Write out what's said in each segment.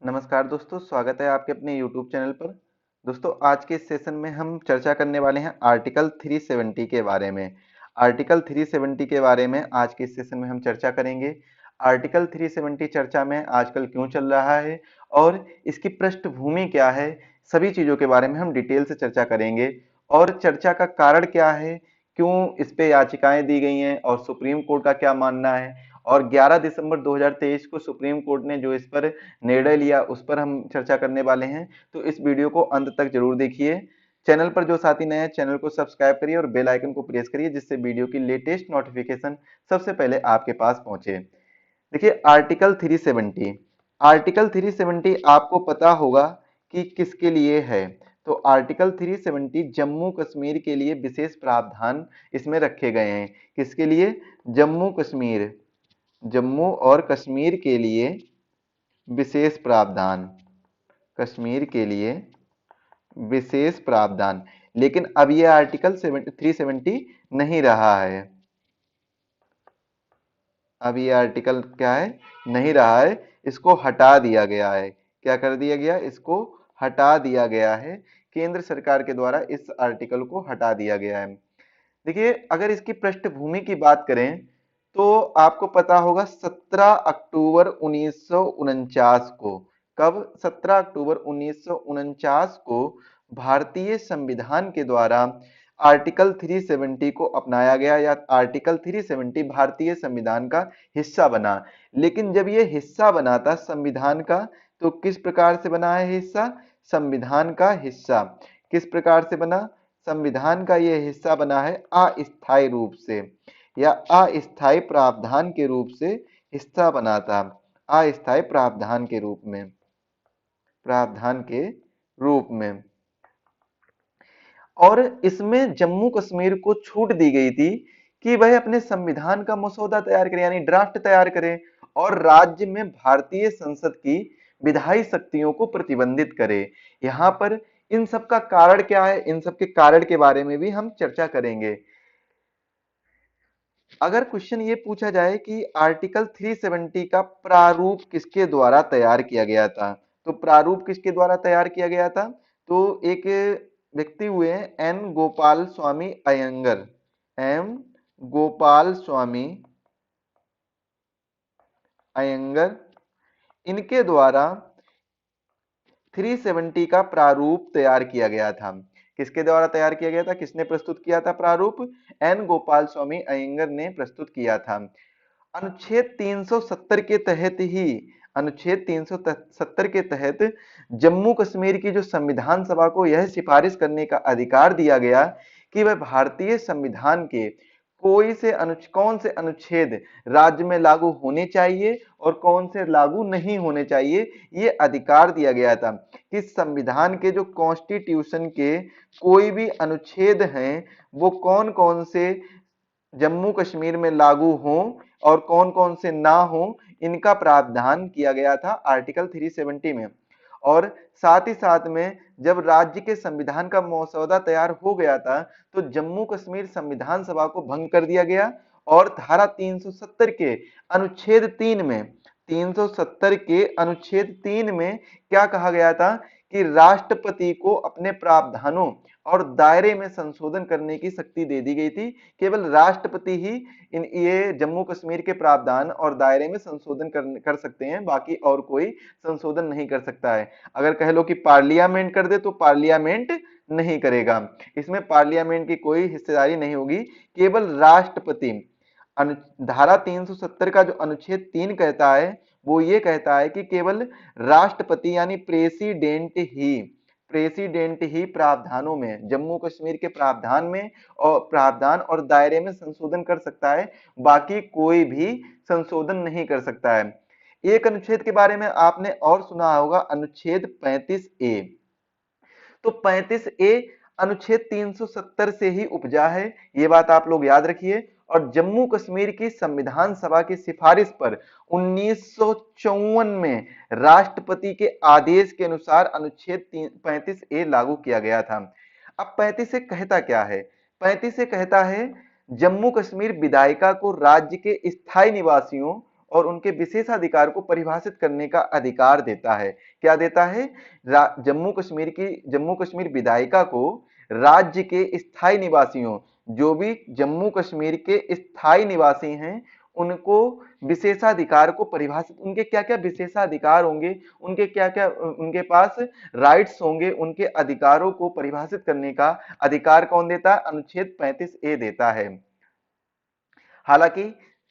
नमस्कार दोस्तों, स्वागत है आपके अपने YouTube चैनल पर। दोस्तों, आज के इस सेशन में हम चर्चा करने वाले हैं आर्टिकल 370 के बारे में। आर्टिकल 370 के बारे में आज के इस सेशन में हम चर्चा करेंगे। आर्टिकल 370 चर्चा में आजकल क्यों चल रहा है और इसकी पृष्ठभूमि क्या है, सभी चीज़ों के बारे में हम डिटेल से चर्चा करेंगे। और चर्चा का कारण क्या है, क्यों इस पे याचिकाएं दी गई हैं और सुप्रीम कोर्ट का क्या मानना है, और 11 दिसंबर 2023 को सुप्रीम कोर्ट ने जो इस पर निर्णय लिया उस पर हम चर्चा करने वाले हैं। तो इस वीडियो को अंत तक जरूर देखिए। चैनल पर जो साथी नए हैं, चैनल को सब्सक्राइब करिए और बेल आइकन को प्रेस करिए, जिससे वीडियो की लेटेस्ट नोटिफिकेशन सबसे पहले आपके पास पहुंचे। देखिए, आर्टिकल 370। आर्टिकल 370 आपको पता होगा कि किसके लिए है। तो आर्टिकल 370 जम्मू कश्मीर के लिए विशेष प्रावधान इसमें रखे गए हैं। किसके लिए? जम्मू कश्मीर, जम्मू और कश्मीर के लिए विशेष प्रावधान, कश्मीर के लिए विशेष प्रावधान। लेकिन अब यह आर्टिकल 370 नहीं रहा है। अब यह आर्टिकल क्या है? नहीं रहा है। इसको हटा दिया गया है। क्या कर दिया गया? इसको हटा दिया गया है। केंद्र सरकार के द्वारा इस आर्टिकल को हटा दिया गया है। देखिए, अगर इसकी पृष्ठभूमि की बात करें तो आपको पता होगा 17 अक्टूबर 1949 को, कब? 17 अक्टूबर 1949 को भारतीय संविधान के द्वारा आर्टिकल 370 को अपनाया गया, या आर्टिकल 370 भारतीय संविधान का हिस्सा बना। लेकिन जब ये हिस्सा बना था संविधान का, तो किस प्रकार से बना है हिस्सा? संविधान का हिस्सा किस प्रकार से बना? संविधान का यह हिस्सा बना है अस्थायी रूप से, या अस्थायी प्रावधान के रूप से हिस्सा बना था। अस्थायी प्रावधान के रूप में, प्रावधान के रूप में। और इसमें जम्मू कश्मीर को छूट दी गई थी कि वह अपने संविधान का मसौदा तैयार करे, यानी ड्राफ्ट तैयार करे, और राज्य में भारतीय संसद की विधायी शक्तियों को प्रतिबंधित करे। यहाँ पर इन सब का कारण क्या है, इन सब के कारण के बारे में भी हम चर्चा करेंगे। अगर क्वेश्चन ये पूछा जाए कि आर्टिकल 370 का प्रारूप किसके द्वारा तैयार किया गया था, तो प्रारूप किसके द्वारा तैयार किया गया था? तो एक व्यक्ति हुए हैं एन गोपाल स्वामी अयंगर, एम गोपाल स्वामी अयंगर, इनके द्वारा 370 का प्रारूप तैयार किया गया था। किसके द्वारा तैयार किया गया था? किसने प्रस्तुत किया था प्रारूप? एन गोपाल स्वामी अयंगर ने प्रस्तुत किया था। अनुच्छेद 370 के तहत ही, अनुच्छेद 370 के तहत जम्मू कश्मीर की जो संविधान सभा को यह सिफारिश करने का अधिकार दिया गया कि वह भारतीय संविधान के कौन से अनुच्छेद राज्य में लागू होने चाहिए और कौन से लागू नहीं होने चाहिए, ये अधिकार दिया गया था कि संविधान के जो कॉन्स्टिट्यूशन के कोई भी अनुच्छेद हैं वो कौन कौन से जम्मू कश्मीर में लागू हों और कौन कौन से ना हो, इनका प्रावधान किया गया था आर्टिकल 370 में। और साथ ही साथ में जब राज्य के संविधान का मसौदा तैयार हो गया था तो जम्मू कश्मीर संविधान सभा को भंग कर दिया गया, और धारा 370 के अनुच्छेद 3 में, 370 के अनुच्छेद 3 में क्या कहा गया था कि राष्ट्रपति को अपने प्रावधानों और दायरे में संशोधन करने की शक्ति दे दी गई थी। केवल राष्ट्रपति ही ये जम्मू कश्मीर के प्रावधान और दायरे में संशोधन कर सकते हैं, बाकी और कोई संशोधन नहीं कर सकता है। अगर कह लो कि पार्लियामेंट कर दे तो पार्लियामेंट नहीं करेगा, इसमें पार्लियामेंट की कोई हिस्सेदारी नहीं होगी, केवल राष्ट्रपति। धारा 370 का जो अनुच्छेद 3 कहता है वो ये कहता है कि केवल राष्ट्रपति यानी प्रेसिडेंट ही प्रावधानों में, जम्मू कश्मीर के प्रावधान में और प्रावधान और दायरे में संशोधन कर सकता है, बाकी कोई भी संशोधन नहीं कर सकता है। एक अनुच्छेद के बारे में आपने और सुना होगा, अनुच्छेद 35A। तो 35A अनुच्छेद 370 से ही उपजा है, ये बात आप लोग याद रखिए। और जम्मू कश्मीर की संविधान सभा की सिफारिश पर 1954 में राष्ट्रपति के आदेश के अनुसार अनुच्छेद 35A लागू किया गया था। अब 35A कहता क्या है? 35A कहता है जम्मू कश्मीर विधायिका को राज्य के स्थायी निवासियों और उनके विशेषाधिकार को परिभाषित करने का अधिकार देता है। क्या देता है? जम्मू कश्मीर विधायिका को राज्य के स्थायी निवासियों, जो भी जम्मू कश्मीर के स्थायी निवासी हैं, उनको विशेषाधिकार को परिभाषित, उनके क्या क्या विशेषाधिकार होंगे, उनके क्या क्या उनके पास राइट्स होंगे, उनके अधिकारों को परिभाषित करने का अधिकार कौन देता है? अनुच्छेद 35A देता है। हालांकि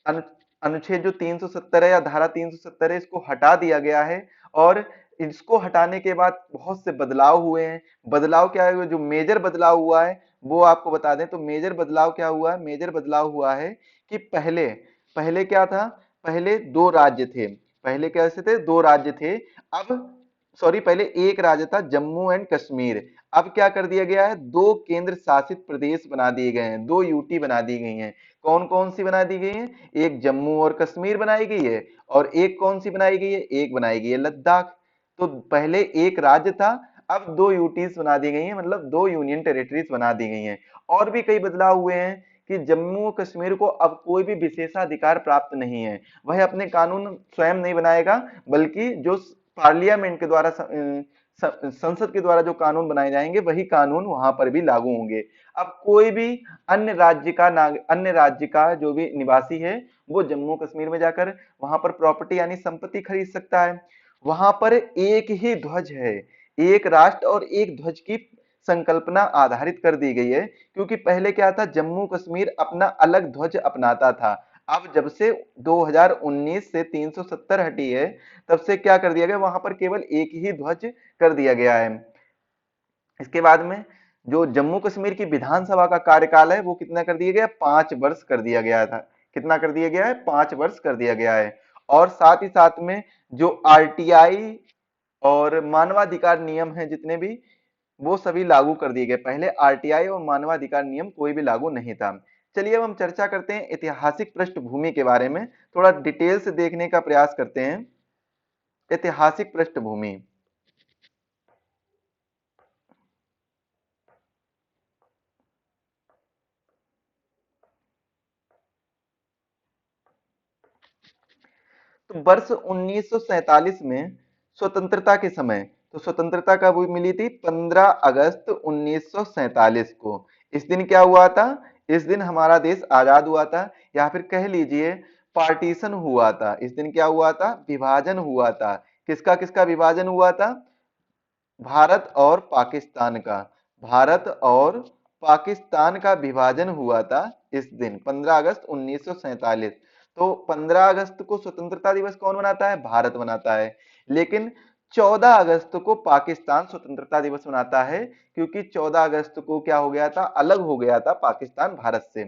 अनु, अनुच्छेद जो 370 है या धारा 370 है, इसको हटा दिया गया है और इसको हटाने के बाद बहुत से बदलाव हुए हैं। बदलाव क्या है? जो मेजर बदलाव हुआ है वो आपको बता दें। तो मेजर बदलाव क्या हुआ है? मेजर बदलाव हुआ है कि पहले पहले क्या था? पहले दो राज्य थे। पहले कैसे थे? दो राज्य थे। अब सॉरी, पहले एक राज्य था, जम्मू एंड कश्मीर। अब क्या कर दिया गया है? दो केंद्र शासित प्रदेश बना दिए गए हैं, दो यूटी बना दी गई हैं। कौन कौन सी बना दी गई है? एक जम्मू और कश्मीर बनाई गई है और एक कौन सी बनाई गई है? एक बनाई गई है लद्दाख। तो पहले एक राज्य था, अब दो यूटीज बना दी गई हैं, मतलब दो यूनियन टेरिटरीज बना दी गई हैं। और भी कई बदलाव हुए हैं कि जम्मू और कश्मीर को अब कोई भी विशेषाधिकार प्राप्त नहीं है। वह अपने कानून स्वयं नहीं बनाएगा, बल्कि जो पार्लियामेंट के द्वारा संसद के द्वारा जो कानून बनाए जाएंगे वही कानून वहां पर भी लागू होंगे। अब कोई भी अन्य राज्य का जो भी निवासी है वो जम्मू कश्मीर में जाकर वहां पर प्रॉपर्टी यानी संपत्ति खरीद सकता है। वहां पर एक ही ध्वज है, एक राष्ट्र और एक ध्वज की संकल्पना आधारित कर दी गई है। क्योंकि पहले क्या था? जम्मू कश्मीर अपना अलग ध्वज अपनाता था। अब जब से 2019 से 370 हटी है, तब से क्या कर दिया गया? वहां पर केवल एक ही ध्वज कर दिया गया है। इसके बाद में जो जम्मू कश्मीर की विधानसभा का कार्यकाल है वो कितना कर दिया गया? 5 वर्ष कर दिया गया था। कितना कर दिया गया है? 5 वर्ष कर दिया गया है। और साथ ही साथ में जो आरटीआई और मानवाधिकार नियम है जितने भी, वो सभी लागू कर दिए गए। पहले आरटीआई और मानवाधिकार नियम कोई भी लागू नहीं था। चलिए अब हम चर्चा करते हैं ऐतिहासिक पृष्ठभूमि के बारे में, थोड़ा डिटेल से देखने का प्रयास करते हैं। ऐतिहासिक पृष्ठभूमि। तो वर्ष 1947 में स्वतंत्रता के समय, तो स्वतंत्रता कब मिली थी? 15 अगस्त 1947 को। इस दिन क्या हुआ था? इस दिन हमारा देश आजाद हुआ था, या फिर कह लीजिए पार्टीशन हुआ था। इस दिन क्या हुआ था? विभाजन हुआ था। किसका किसका विभाजन हुआ था? भारत और पाकिस्तान का। भारत और पाकिस्तान का विभाजन हुआ था इस दिन 15 अगस्त 1947। तो 15 अगस्त को स्वतंत्रता दिवस कौन मनाता है? भारत मनाता है। लेकिन 14 अगस्त को पाकिस्तान स्वतंत्रता दिवस मनाता है, क्योंकि 14 अगस्त को क्या हो गया था? अलग हो गया था पाकिस्तान भारत से।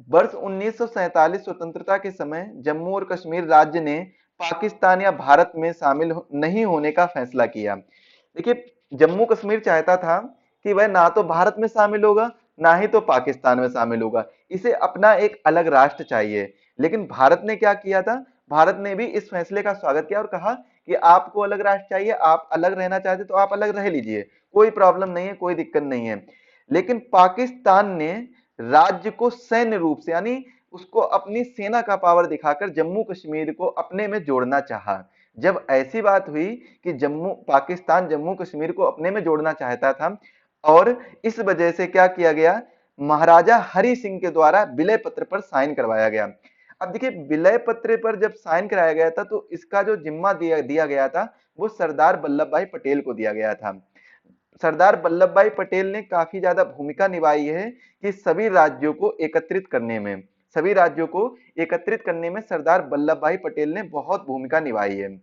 वर्ष 1947 स्वतंत्रता के समय जम्मू और कश्मीर राज्य ने पाकिस्तान या भारत में शामिल नहीं होने का फैसला किया। देखिए, जम्मू कश्मीर चाहता था कि वह ना तो भारत में शामिल होगा, ना ही तो पाकिस्तान में शामिल होगा। इसे अपना एक अलग राष्ट्र चाहिए। लेकिन भारत ने क्या किया था? भारत ने भी इस फैसले का स्वागत किया और कहा कि आपको अलग राष्ट्र चाहिए, आप अलग रहना चाहते तो आप अलग रह लीजिए, कोई प्रॉब्लम नहीं है, कोई दिक्कत नहीं है। लेकिन पाकिस्तान ने राज्य को सैन्य रूप से, यानी उसको अपनी सेना का पावर दिखाकर जम्मू कश्मीर को अपने में जोड़ना चाहा। जब ऐसी बात हुई कि पाकिस्तान जम्मू कश्मीर को अपने में जोड़ना चाहता था, और इस वजह से क्या किया गया? महाराजा हरि सिंह के द्वारा विलय पत्र पर साइन करवाया गया। अब देखिए, विलय पत्र पर जब साइन कराया गया था तो इसका जो जिम्मा दिया गया था वो सरदार वल्लभ भाई पटेल को दिया गया था। सरदार वल्लभ भाई पटेल ने काफी ज्यादा भूमिका निभाई है कि सभी राज्यों को एकत्रित करने में सरदार वल्लभ भाई पटेल ने बहुत भूमिका निभाई है।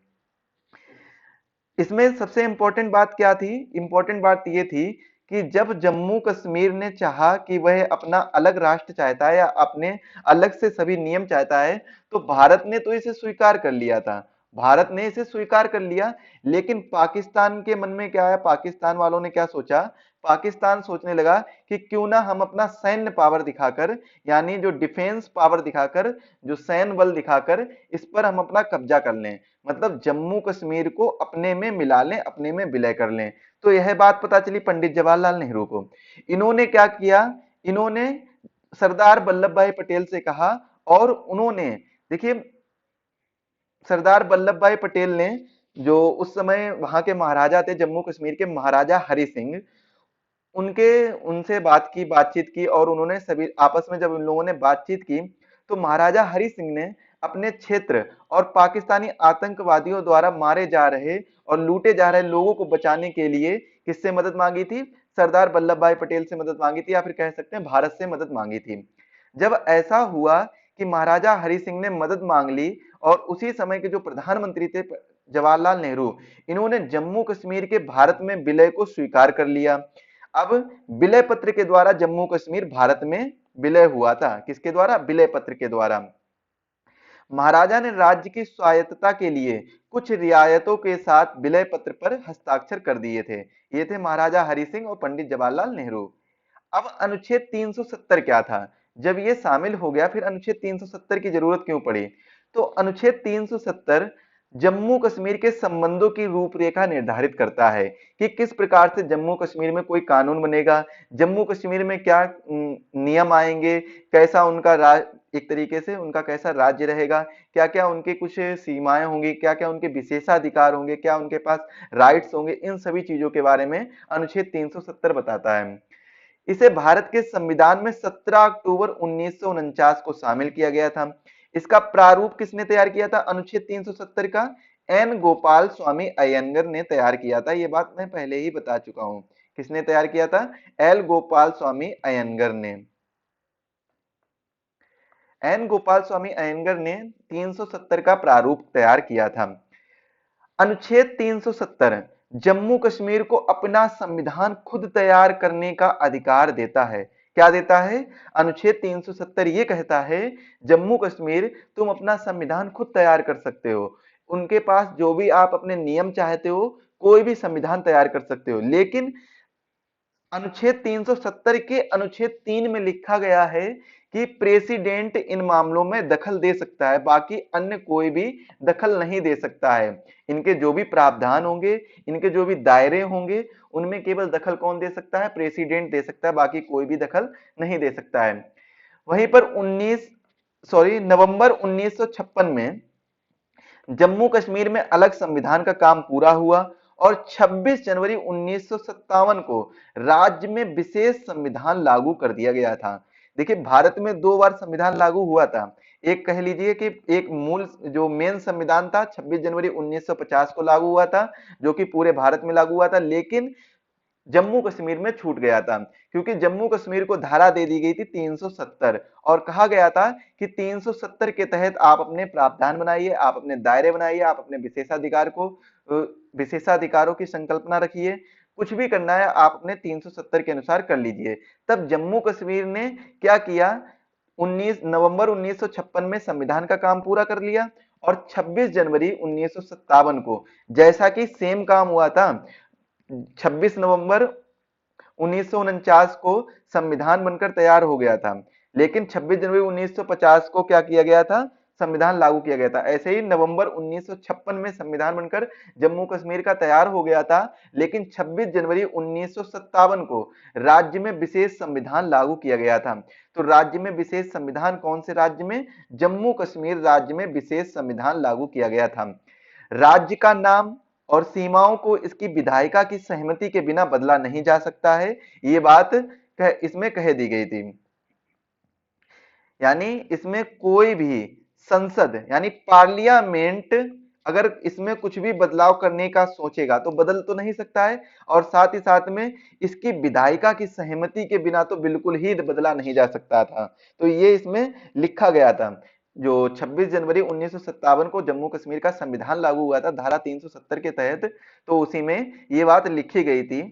इसमें सबसे इंपॉर्टेंट बात क्या थी? इंपॉर्टेंट बात यह थी कि जब जम्मू कश्मीर ने चाहा कि वह अपना अलग राष्ट्र चाहता है या अपने अलग से सभी नियम चाहता है, तो भारत ने तो इसे स्वीकार कर लिया था। भारत ने इसे स्वीकार कर लिया। लेकिन पाकिस्तान के मन में क्या है? पाकिस्तान वालों ने क्या सोचा? पाकिस्तान सोचने लगा कि क्यों ना हम अपना सैन्य पावर दिखाकर, यानी जो डिफेंस पावर दिखाकर, जो सैन्य बल दिखाकर इस पर हम अपना कब्जा कर लें, मतलब जम्मू कश्मीर को अपने में मिला लें, अपने में विलय कर लें। तो यह बात पता चली पंडित जवाहरलाल नेहरू को। इन्होंने क्या किया? इन्होंने सरदार वल्लभ भाई पटेल से कहा, और उन्होंने, देखिए, सरदार वल्लभ भाई पटेल ने, जो उस समय वहां के महाराजा थे, जम्मू कश्मीर के महाराजा हरि सिंह, उनके उनसे बातचीत की और उन्होंने सभी आपस में जब उन लोगों ने बातचीत की तो महाराजा हरि सिंह ने अपने क्षेत्र और पाकिस्तानी आतंकवादियों द्वारा मारे जा रहे और लूटे जा रहे लोगों को बचाने के लिए किससे मदद मांगी थी? सरदार वल्लभ भाई पटेल से मदद मांगी थी, या फिर कह सकते हैं भारत से मदद मांगी थी। जब ऐसा हुआ कि महाराजा हरि सिंह ने मदद मांग ली और उसी समय के जो प्रधानमंत्री थे जवाहरलाल नेहरू, इन्होंने जम्मू कश्मीर के भारत में विलय को स्वीकार कर लिया। अब विलय पत्र के द्वारा जम्मू कश्मीर भारत में विलय हुआ था। किसके द्वारा? विलय पत्र के द्वारा। महाराजा ने राज्य की स्वायत्तता के लिए कुछ रियायतों के साथ विलय पत्र पर हस्ताक्षर कर दिए थे। ये थे महाराजा हरि सिंह और पंडित जवाहरलाल नेहरू। अब अनुच्छेद 370 क्या था? जब ये शामिल हो गया, फिर अनुच्छेद 370 की जरूरत क्यों पड़ी? तो अनुच्छेद 370 जम्मू कश्मीर के संबंधों की रूपरेखा निर्धारित करता है कि किस प्रकार से जम्मू कश्मीर में कोई कानून बनेगा, जम्मू कश्मीर में क्या नियम आएंगे, कैसा उनका एक तरीके से उनका कैसा राज्य रहेगा, क्या क्या उनके कुछ सीमाएं होंगी, क्या क्या उनके विशेषाधिकार होंगे, क्या उनके पास राइट्स होंगे, इन सभी चीजों के बारे में अनुच्छेद 370 बताता है। इसे भारत के संविधान में 17 अक्टूबर 1949 को शामिल किया गया था। इसका प्रारूप किसने तैयार किया था? अनुच्छेद 370 का एन गोपाल स्वामी अयंगर ने तैयार किया था। ये बात मैं पहले ही बता चुका हूं। किसने तैयार किया था? एल गोपाल स्वामी अयंगर ने। एन गोपाल स्वामी अयंगर ने 370 का प्रारूप तैयार किया था। अनुच्छेद 370 जम्मू कश्मीर को अपना संविधान खुद तैयार करने का अधिकार देता है। क्या देता है? अनुच्छेद 370 ये कहता है जम्मू कश्मीर तुम अपना संविधान खुद तैयार कर सकते हो। उनके पास जो भी आप अपने नियम चाहते हो, कोई भी संविधान तैयार कर सकते हो। लेकिन अनुच्छेद 370 के अनुच्छेद 3 में लिखा गया है कि प्रेसिडेंट इन मामलों में दखल दे सकता है, बाकी अन्य कोई भी दखल नहीं दे सकता है। इनके जो भी प्रावधान होंगे, इनके जो भी दायरे होंगे, उनमें केवल दखल कौन दे सकता है? प्रेसिडेंट दे सकता है, बाकी कोई भी दखल नहीं दे सकता है। वहीं पर नवंबर 1956 में जम्मू कश्मीर में अलग संविधान का काम पूरा हुआ और 26 जनवरी 1957 को राज्य में विशेष संविधान लागू कर दिया गया था। देखिए, भारत में 2 बार संविधान लागू हुआ था। एक कह लीजिए कि एक मूल जो मेन संविधान था 26 जनवरी 1950 को लागू हुआ था, जो कि पूरे भारत में लागू हुआ था, लेकिन जम्मू कश्मीर में छूट गया था क्योंकि जम्मू कश्मीर को धारा दे दी गई थी 370 और कहा गया था कि 370 के तहत आप अपने प्रावधान बनाइए, आप अपने दायरे बनाइए, आप अपने विशेषाधिकारों की संकल्पना रखिए, कुछ भी करना है आप अपने 370 के अनुसार कर लीजिए। तब जम्मू कश्मीर ने क्या किया? 19 नवंबर 1956 में संविधान का काम पूरा कर लिया और 26 जनवरी 1957 को जैसा कि सेम काम हुआ था, 26 नवंबर 1949 को संविधान बनकर तैयार हो गया था, लेकिन 26 जनवरी 1950 को क्या किया गया था? संविधान लागू किया गया था। ऐसे ही नवंबर 1956 में संविधान बनकर जम्मू कश्मीर का तैयार हो गया था, लेकिन 26 जनवरी 1957 को राज्य में विशेष संविधान लागू किया गया था। तो राज्य में विशेष संविधान कौन से राज्य में? जम्मू कश्मीर राज्य में विशेष संविधान लागू किया गया था। राज्य का नाम और सीमाओं को इसकी विधायिका की सहमति के बिना बदला नहीं जा सकता है, ये बात इसमें कह दी गई थी। यानी इसमें कोई भी संसद यानी पार्लियामेंट अगर इसमें कुछ भी बदलाव करने का सोचेगा तो बदल तो नहीं सकता है, और साथ ही साथ में इसकी विधायिका की सहमति के बिना तो बिल्कुल ही बदला नहीं जा सकता था। तो ये इसमें लिखा गया था। जो 26 जनवरी 1957 को जम्मू कश्मीर का संविधान लागू हुआ था धारा 370 के तहत, तो उसी में ये बात लिखी गई थी।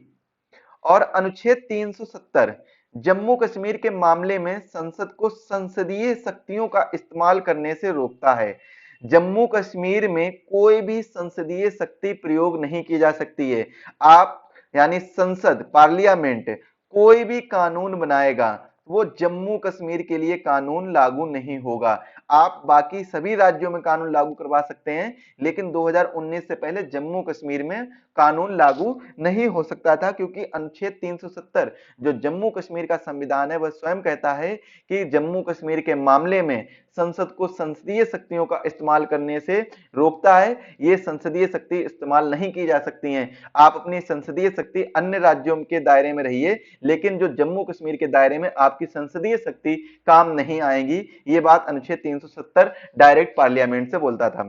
और अनुच्छेद 370 जम्मू कश्मीर के मामले में संसद को संसदीय शक्तियों का इस्तेमाल करने से रोकता है। जम्मू कश्मीर में कोई भी संसदीय शक्ति प्रयोग नहीं की जा सकती है। आप यानी संसद पार्लियामेंट कोई भी कानून बनाएगा, वो जम्मू कश्मीर के लिए कानून लागू नहीं होगा। आप बाकी सभी राज्यों में कानून लागू करवा सकते हैं, लेकिन 2019 से पहले जम्मू कश्मीर में कानून लागू नहीं हो सकता था, क्योंकि अनुच्छेद 370 जो जम्मू कश्मीर का संविधान है वह स्वयं कहता है कि जम्मू कश्मीर के मामले में संसद को संसदीय शक्तियों का इस्तेमाल करने से रोकता है। ये संसदीय शक्ति इस्तेमाल नहीं की जा सकती हैं। आप अपनी संसदीय शक्ति अन्य राज्यों के दायरे में रहिए, लेकिन जो जम्मू कश्मीर के दायरे में आपकी संसदीय शक्ति काम नहीं आएगी। ये बात अनुच्छेद 370 डायरेक्ट पार्लियामेंट से बोलता था।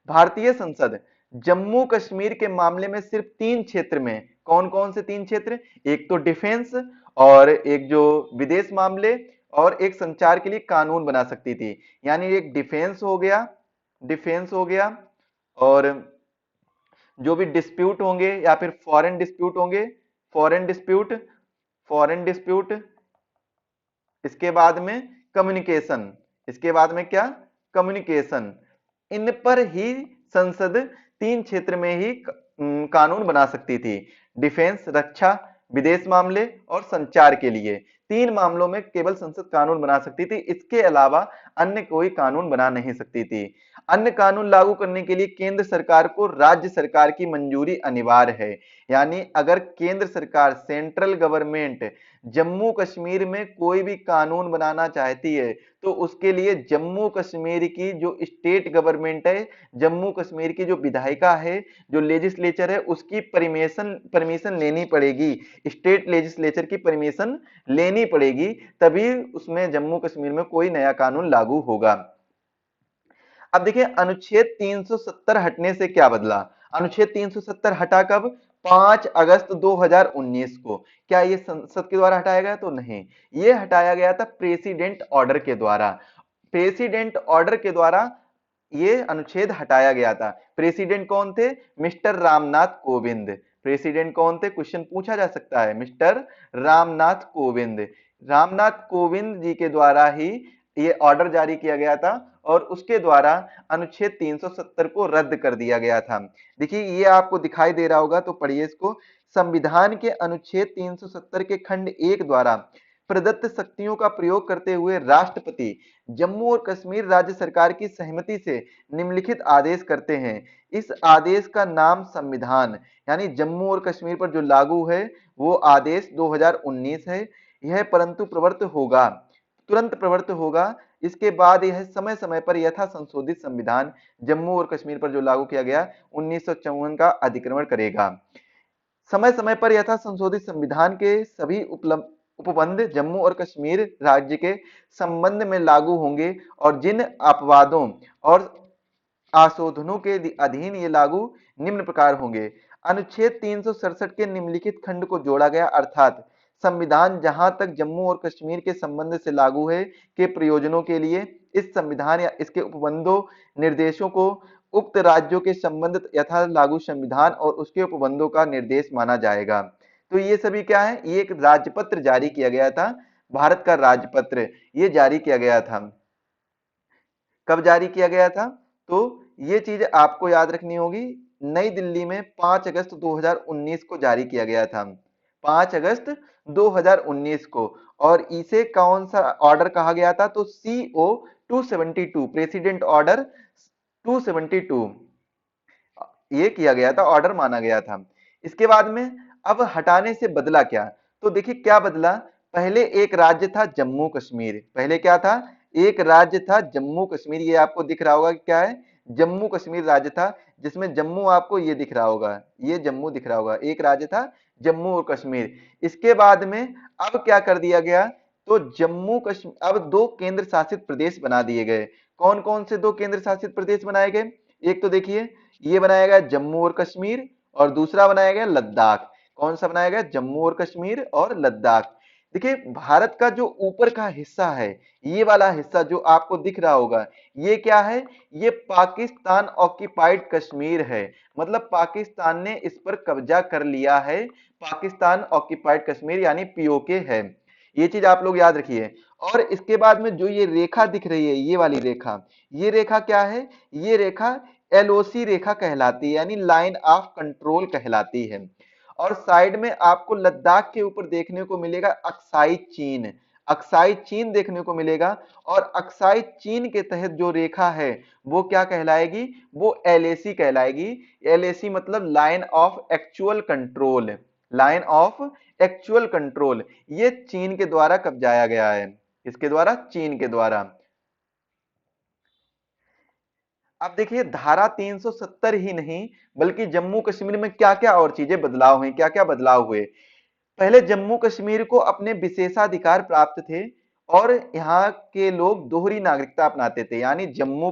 भारतीय संसद जम्मू कश्मीर के मामले में सिर्फ 3 क्षेत्र में, कौन कौन से 3 क्षेत्र, एक तो डिफेंस, और एक जो विदेश मामले, और एक संचार के लिए कानून बना सकती थी। यानी एक डिफेंस हो गया, डिफेंस हो गया, और जो भी डिस्प्यूट होंगे या फिर फॉरेन डिस्प्यूट होंगे, फॉरेन डिस्प्यूट, फॉरेन डिस्प्यूट, इसके बाद में कम्युनिकेशन, इसके बाद में क्या, कम्युनिकेशन, इन पर ही संसद 3 क्षेत्र में ही कानून बना सकती थी। डिफेंस, रक्षा, विदेश मामले और संचार के लिए 3 मामलों में केवल संसद कानून बना सकती थी। इसके अलावा अन्य कोई कानून बना नहीं सकती थी। अन्य कानून लागू करने के लिए केंद्र सरकार को राज्य सरकार की मंजूरी अनिवार्य है। यानी अगर केंद्र सरकार, सेंट्रल गवर्नमेंट जम्मू कश्मीर में कोई भी कानून बनाना चाहती है, तो उसके लिए जम्मू कश्मीर की जो स्टेट गवर्नमेंट है, जम्मू कश्मीर की जो विधायिका है, जो लेजिस्लेचर है, उसकी परमिशन लेनी पड़ेगी। स्टेट लेजिस्लेचर की परमिशन लेनी पड़ेगी, तभी उसमें जम्मू कश्मीर में कोई नया कानून लागू होगा। अब देखिए अनुच्छेद 370 हटने से क्या बदला। अनुच्छेद 370 हटा कब, 5 अगस्त 2019 को। क्या ये संसद के द्वारा हटाया गया, तो नहीं, ये हटाया गया था प्रेसिडेंट ऑर्डर के द्वारा। प्रेसिडेंट ऑर्डर के द्वारा ये अनुच्छेद हटाया गया था। प्रेसिडेंट कौन थे, मिस्टर रामनाथ कोविंद। प्रेसिडेंट कौन थे, क्वेश्चन पूछा जा सकता है, मिस्टर रामनाथ कोविंद। रामनाथ कोविंद जी के द्वारा ही ये ऑर्डर जारी किया गया था, और उसके द्वारा अनुच्छेद 370 को रद्द कर दिया गया था। देखिए ये आपको दिखाई दे रहा होगा, तो पढ़िए इसको। संविधान के अनुच्छेद 370 के खंड 1 द्वारा प्रदत्त शक्तियों का प्रयोग करते हुए राष्ट्रपति जम्मू और कश्मीर राज्य सरकार की सहमति से निम्नलिखित आदेश करते हैं। इस आदेश का नाम संविधान, यानी जम्मू और कश्मीर पर जो लागू है वो आदेश 2019 है। यह परंतु प्रवर्त होगा, तुरंत प्रवर्त होगा। इसके बाद यह समय समय पर यथा संशोधित संविधान जम्मू और कश्मीर पर जो लागू किया गया 1954 का अधिक्रमण करेगा। समय समय पर यथा संशोधित संविधान के सभी उपबंध जम्मू और कश्मीर राज्य के संबंध में लागू होंगे, और जिन अपवादों और आशोधनों के अधीन ये लागू निम्न प्रकार होंगे। अनुच्छेद 367 के निम्नलिखित खंड को जोड़ा गया, अर्थात संविधान जहां तक जम्मू और कश्मीर के संबंध से लागू है के प्रयोजनों के लिए इस संविधान या इसके उपबंधों निर्देशों को उक्त राज्यों के संबंध यथा लागू संविधान और उसके उपबंधों का निर्देश माना जाएगा। तो ये सभी क्या है, ये एक राजपत्र जारी किया गया था, भारत का राजपत्र ये जारी किया गया था। कब जारी किया गया था, तो ये चीज आपको याद रखनी होगी। नई दिल्ली में 5 अगस्त 2019 को जारी किया गया था, 5 अगस्त 2019 को। और इसे कौन सा ऑर्डर कहा गया था, तो CO 272, प्रेसिडेंट ऑर्डर 272 ये किया गया था, ऑर्डर माना गया था। इसके बाद में अब हटाने से बदला क्या, तो देखिए क्या बदला। पहले एक राज्य था जम्मू कश्मीर, पहले क्या था, एक राज्य था जम्मू कश्मीर। ये आपको दिख रहा होगा कि क्या है, जम्मू कश्मीर राज्य था, जिसमें जम्मू आपको ये दिख रहा होगा, ये जम्मू दिख रहा होगा, एक राज्य था जम्मू और कश्मीर। इसके बाद में अब क्या कर दिया गया, तो जम्मू कश्मीर अब 2 केंद्र शासित प्रदेश बना दिए गए। कौन कौन से 2 केंद्र शासित प्रदेश बनाए गए, एक तो देखिए ये बनाया गया जम्मू और कश्मीर, और दूसरा बनाया गया लद्दाख। कौन सा बनाया गया, जम्मू और कश्मीर और लद्दाख। देखिए भारत का जो ऊपर का हिस्सा है, ये वाला हिस्सा जो आपको दिख रहा होगा, ये क्या है, ये पाकिस्तान ऑक्यूपाइड कश्मीर है। मतलब पाकिस्तान ने इस पर कब्जा कर लिया है, पाकिस्तान ऑक्यूपाइड कश्मीर यानी POK है। ये चीज आप लोग याद रखिए। और इसके बाद में जो ये रेखा दिख रही है, ये वाली रेखा, ये रेखा क्या है, ये रेखा LOC रेखा कहलाती है, यानी लाइन ऑफ कंट्रोल कहलाती है। और साइड में आपको लद्दाख के ऊपर देखने को मिलेगा अक्साई चीन, अक्साई चीन देखने को मिलेगा। और अक्साई चीन के तहत जो रेखा है वो क्या कहलाएगी, वो LAC कहलाएगी। LAC मतलब line of actual control, line of actual control. ये चीन के द्वारा कब्जाया गया है, इसके द्वारा, चीन के द्वारा। अब देखिए धारा 370 ही नहीं बल्कि जम्मू कश्मीर में क्या क्या और चीजें बदलाव हुई, क्या क्या बदलाव हुए। पहले जम्मू कश्मीर को अपने विशेषाधिकार प्राप्त थे और यहाँ के लोग दोहरी नागरिकता अपनाते थे, यानी जम्मू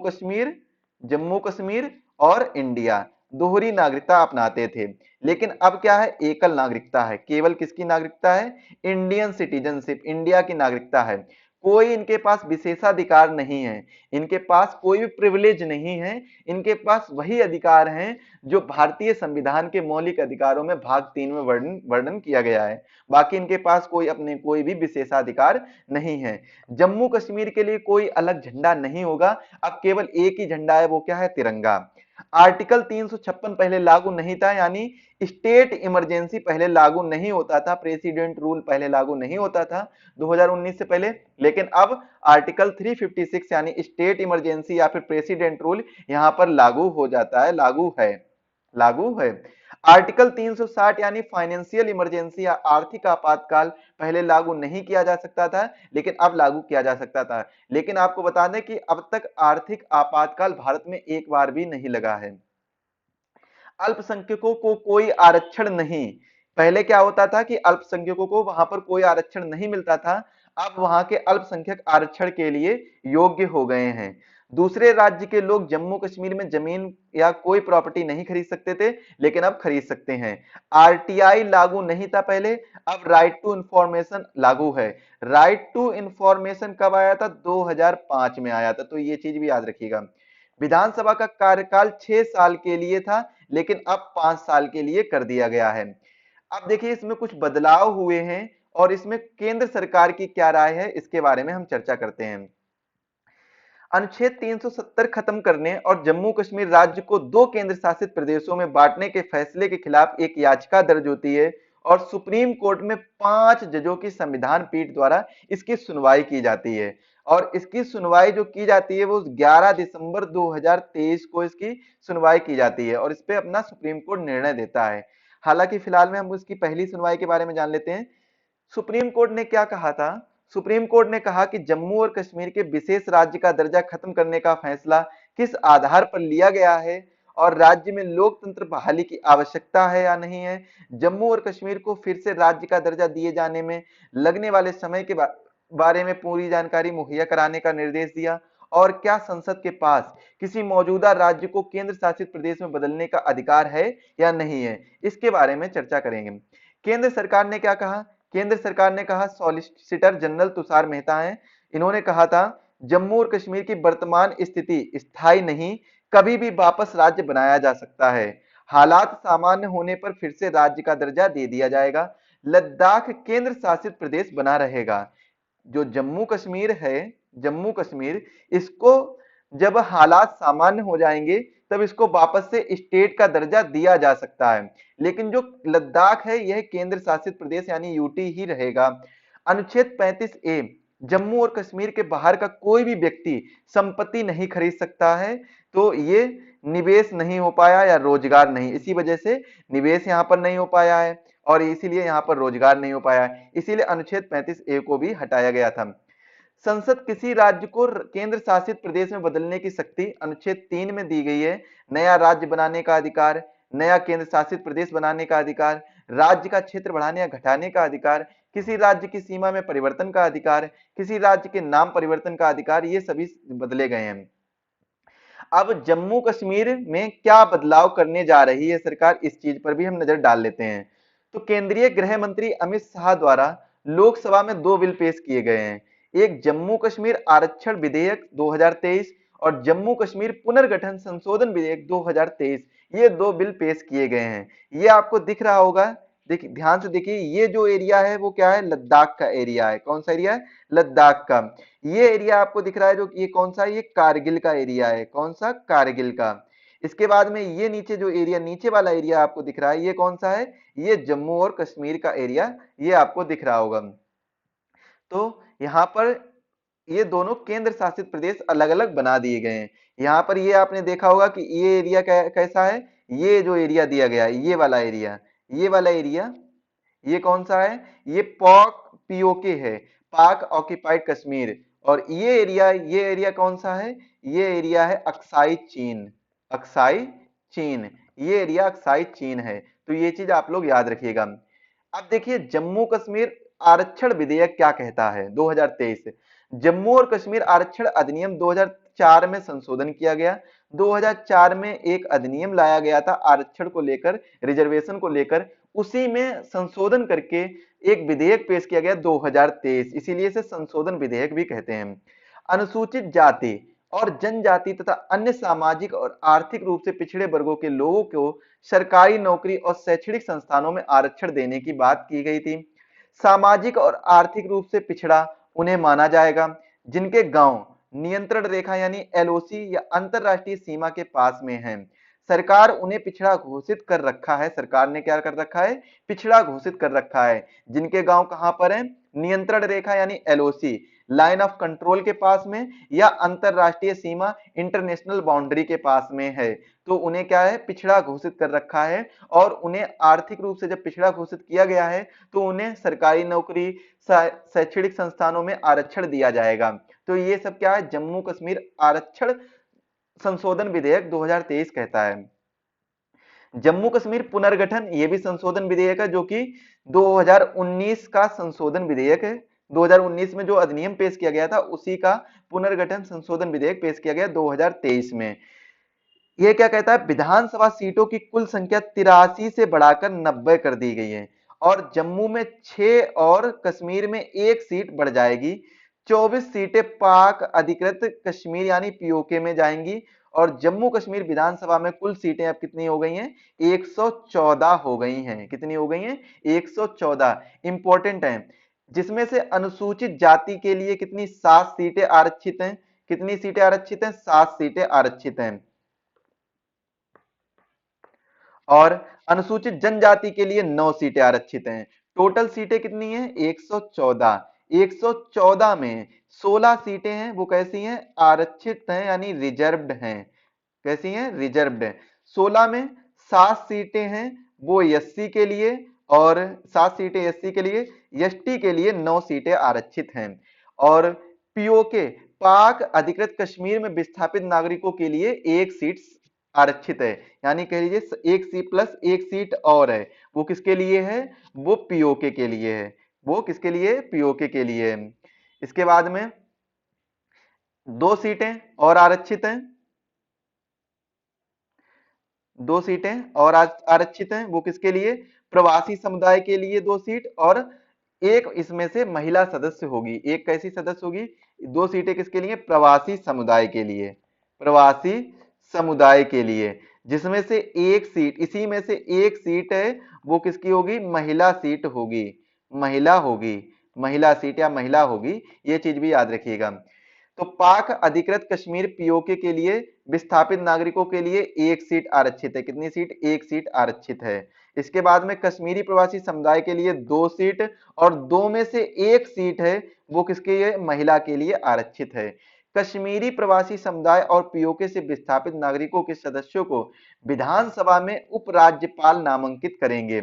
कश्मीर और इंडिया दोहरी नागरिकता अपनाते थे। लेकिन अब क्या है, एकल नागरिकता है। केवल किसकी नागरिकता है? इंडियन सिटीजनशिप, इंडिया की नागरिकता है। कोई इनके पास विशेषाधिकार नहीं है, इनके पास कोई भी प्रिविलेज नहीं है, इनके पास वही अधिकार हैं जो भारतीय संविधान के मौलिक अधिकारों में भाग 3 में वर्णन वर्णन किया गया है। बाकी इनके पास कोई भी विशेषाधिकार नहीं है। जम्मू कश्मीर के लिए कोई अलग झंडा नहीं होगा, अब केवल एक ही झंडा है, वो क्या है? तिरंगा। आर्टिकल 356 पहले लागू नहीं था, यानी स्टेट इमरजेंसी पहले लागू नहीं होता था, प्रेसिडेंट रूल पहले लागू नहीं होता था 2019 से पहले। लेकिन अब आर्टिकल 356 यानी स्टेट इमरजेंसी या फिर प्रेसिडेंट रूल यहां पर लागू हो जाता है, लागू है। आर्टिकल 360 यानी फाइनेंशियल इमरजेंसी या आर्थिक आपातकाल पहले लागू नहीं किया जा सकता था, लेकिन अब लागू किया जा सकता था। लेकिन आपको बता दें कि अब तक आर्थिक आपातकाल भारत में एक बार भी नहीं लगा है। अल्पसंख्यकों को कोई आरक्षण नहीं। पहले क्या होता था कि अल्पसंख्यकों को वहां पर कोई आरक्षण नहीं मिलता था, अब वहां के अल्पसंख्यक आरक्षण के लिए योग्य हो गए हैं। दूसरे राज्य के लोग जम्मू कश्मीर में जमीन या कोई प्रॉपर्टी नहीं खरीद सकते थे, लेकिन अब खरीद सकते हैं। आरटीआई लागू नहीं था पहले, अब राइट टू इंफॉर्मेशन लागू है। राइट टू इंफॉर्मेशन कब आया था? 2005 में आया था, तो ये चीज भी याद रखिएगा। विधानसभा का कार्यकाल 6 साल के लिए था, लेकिन अब 5 साल के लिए कर दिया गया है। अब देखिए इसमें कुछ बदलाव हुए हैं और इसमें केंद्र सरकार की क्या राय है, इसके बारे में हम चर्चा करते हैं। अनुच्छेद 370 खत्म करने और जम्मू कश्मीर राज्य को 2 केंद्र शासित प्रदेशों में बांटने के फैसले के खिलाफ एक याचिका दर्ज होती है और सुप्रीम कोर्ट में 5 जजों की संविधान पीठ द्वारा इसकी सुनवाई की जाती है। और इसकी सुनवाई जो की जाती है वो 11 दिसंबर 2023 को इसकी सुनवाई की जाती है और इस पे अपना सुप्रीम कोर्ट निर्णय देता है। हालांकि फिलहाल में हम इसकी पहली सुनवाई के बारे में जान लेते हैं। सुप्रीम कोर्ट ने क्या कहा था? सुप्रीम कोर्ट ने कहा कि जम्मू और कश्मीर के विशेष राज्य का दर्जा खत्म करने का फैसला किस आधार पर लिया गया है और राज्य में लोकतंत्र बहाली की आवश्यकता है या नहीं है। जम्मू और कश्मीर को फिर से राज्य का दर्जा दिए जाने में लगने वाले समय के बारे में पूरी जानकारी मुहैया कराने का निर्देश दिया। और क्या संसद के पास किसी मौजूदा राज्य को केंद्र शासित प्रदेश में बदलने का अधिकार है या नहीं है, इसके बारे में चर्चा करेंगे। केंद्र सरकार ने क्या कहा? केंद्र सरकार ने कहा, सॉलिसिटर जनरल तुषार मेहता हैं, इन्होंने कहा था जम्मू और कश्मीर की वर्तमान स्थिति स्थायी नहीं, कभी भी वापस राज्य बनाया जा सकता है। हालात सामान्य होने पर फिर से राज्य का दर्जा दे दिया जाएगा। लद्दाख केंद्र शासित प्रदेश बना रहेगा। जो जम्मू कश्मीर है, जम्मू कश्मीर, इसको जब हालात सामान्य हो जाएंगे तब इसको वापस से स्टेट का दर्जा दिया जा सकता है। लेकिन जो लद्दाख है यह केंद्र शासित प्रदेश यानी यूटी ही रहेगा। अनुच्छेद 35 ए, जम्मू और कश्मीर के बाहर का कोई भी व्यक्ति संपत्ति नहीं खरीद सकता है, तो ये निवेश नहीं हो पाया या रोजगार नहीं, इसी वजह से निवेश यहाँ पर नहीं हो पाया है और इसीलिए यहाँ पर रोजगार नहीं हो पाया है, इसीलिए अनुच्छेद 35 ए को भी हटाया गया था। संसद किसी राज्य को केंद्र शासित प्रदेश में बदलने की शक्ति अनुच्छेद 3 में दी गई है। नया राज्य बनाने का अधिकार, नया केंद्र शासित प्रदेश बनाने का अधिकार, राज्य का क्षेत्र बढ़ाने या घटाने का अधिकार, किसी राज्य की सीमा में परिवर्तन का अधिकार, किसी राज्य के नाम परिवर्तन का अधिकार, ये सभी बदले गए हैं। अब जम्मू कश्मीर में क्या बदलाव करने जा रही है सरकार, इस चीज पर भी हम नजर डाल लेते हैं। तो केंद्रीय गृह मंत्री अमित शाह द्वारा लोकसभा में 2 बिल पेश किए गए हैं। एक जम्मू कश्मीर आरक्षण विधेयक 2023 और जम्मू कश्मीर पुनर्गठन संशोधन विधेयक 2023, ये 2 बिल पेश किए गए हैं। ये आपको दिख रहा होगा, देखिए ध्यान से देखिए, ये जो एरिया है वो क्या है? लद्दाख का एरिया है। कौन सा एरिया है? लद्दाख का। ये एरिया आपको दिख रहा है जो ये कौन सा है? ये कारगिल का एरिया है। कौन सा? कारगिल का। इसके बाद में ये नीचे जो एरिया, नीचे वाला एरिया आपको दिख रहा है, ये कौन सा है? ये जम्मू और कश्मीर का एरिया, ये आपको दिख रहा होगा। तो यहाँ पर ये दोनों केंद्र शासित प्रदेश अलग अलग बना दिए गए हैं। यहाँ पर ये आपने देखा होगा कि ये एरिया कैसा है? ये जो एरिया दिया गया है, ये वाला एरिया, ये वाला एरिया, ये कौन सा है? ये पॉक पीओके है, पाक ऑक्यूपाइड कश्मीर। और ये एरिया कौन सा है? ये एरिया है अक्साई चीन। अक्साई चीन, ये एरिया अक्साई चीन है। तो ये चीज आप लोग याद रखिएगा। अब देखिए जम्मू कश्मीर आरक्षण विधेयक क्या कहता है 2023। जम्मू और कश्मीर आरक्षण अधिनियम 2004 में संशोधन किया गया। 2004 में एक अधिनियम लाया गया था आरक्षण को लेकर, रिजर्वेशन को लेकर, उसी में संशोधन करके एक विधेयक पेश किया गया 2023, इसीलिए इसे संशोधन विधेयक भी कहते हैं। अनुसूचित जाति और जनजाति तथा अन्य सामाजिक और आर्थिक रूप से पिछड़े वर्गों के लोगों को सरकारी नौकरी और शैक्षणिक संस्थानों में आरक्षण देने की बात की गई थी। सामाजिक और आर्थिक रूप से पिछड़ा उन्हें माना जाएगा जिनके गांव नियंत्रण रेखा यानी एलओसी या अंतरराष्ट्रीय सीमा के पास में है। सरकार उन्हें पिछड़ा घोषित कर रखा है। सरकार ने क्या कर रखा है? पिछड़ा घोषित कर रखा है। जिनके गांव कहां पर है? नियंत्रण रेखा यानी एलओसी, लाइन ऑफ कंट्रोल के पास में, या अंतरराष्ट्रीय सीमा इंटरनेशनल बाउंड्री के पास में है, तो उन्हें क्या है? पिछड़ा घोषित कर रखा है। और उन्हें आर्थिक रूप से जब पिछड़ा घोषित किया गया है तो उन्हें सरकारी नौकरी, शैक्षणिक संस्थानों में आरक्षण दिया जाएगा। तो ये सब क्या है? जम्मू कश्मीर आरक्षण संशोधन विधेयक 2023 कहता है। जम्मू कश्मीर पुनर्गठन, ये भी संशोधन विधेयक है जो कि 2019 का संशोधन विधेयक है। 2019 में जो अधिनियम पेश किया गया था उसी का पुनर्गठन संशोधन विधेयक पेश किया गया 2023 में। यह क्या कहता है? विधानसभा सीटों की कुल संख्या 83 से बढ़ाकर 90 कर दी गई है और जम्मू में 6 और कश्मीर में 1 सीट बढ़ जाएगी। 24 सीटें पाक अधिकृत कश्मीर यानी पीओके में जाएंगी और जम्मू कश्मीर विधानसभा में कुल सीटें अब कितनी हो गई हैं? 114 हो गई हैं। कितनी हो गई हैं? 114। इंपॉर्टेंट है, जिसमें से अनुसूचित जाति के लिए कितनी? 7 सीटें आरक्षित हैं। कितनी सीटें आरक्षित हैं? 7 सीटें आरक्षित हैं। और अनुसूचित जनजाति के लिए 9 सीटें आरक्षित हैं। टोटल सीटें कितनी हैं? 114। 114 में 16 सीटें हैं, वो कैसी हैं? आरक्षित हैं यानी रिजर्व्ड हैं। कैसी हैं? रिजर्व्ड है। 16 में 7 सीटें हैं वो एससी के लिए, और 7 सीटें एससी के लिए, एसटी के लिए 9 सीटें आरक्षित हैं। और पीओके पाक अधिकृत कश्मीर में विस्थापित नागरिकों के लिए 1 सीट आरक्षित है। यानी कह लीजिए 1 सीट प्लस 1 सीट और है। वो किसके लिए है? वो पीओके के लिए है। वो किसके लिए? पीओके के लिए है। इसके बाद में 2 सीटें और आरक्षित हैं। 2 सीटें और आरक्षित हैं, वो किसके लिए? प्रवासी समुदाय के लिए 2 सीट, और एक इसमें से महिला सदस्य होगी। एक कैसी सदस्य होगी? 2 सीटें किसके लिए? प्रवासी समुदाय के लिए। प्रवासी समुदाय के लिए, जिसमें से एक सीट, इसी में से एक सीट है वो किसकी होगी? महिला सीट होगी। महिला होगी, महिला सीट या महिला होगी, ये चीज भी याद रखिएगा। तो पाक अधिकृत कश्मीर पीओके के लिए विस्थापित नागरिकों के लिए 1 सीट आरक्षित है। कितनी सीट? 1 सीट आरक्षित है। इसके बाद में कश्मीरी प्रवासी समुदाय के लिए 2 सीट, और 2 में से 1 सीट है वो किसके लिए? महिला के लिए आरक्षित है। कश्मीरी प्रवासी समुदाय और पीओके से विस्थापित नागरिकों के सदस्यों को विधानसभा में उपराज्यपाल नामांकित करेंगे।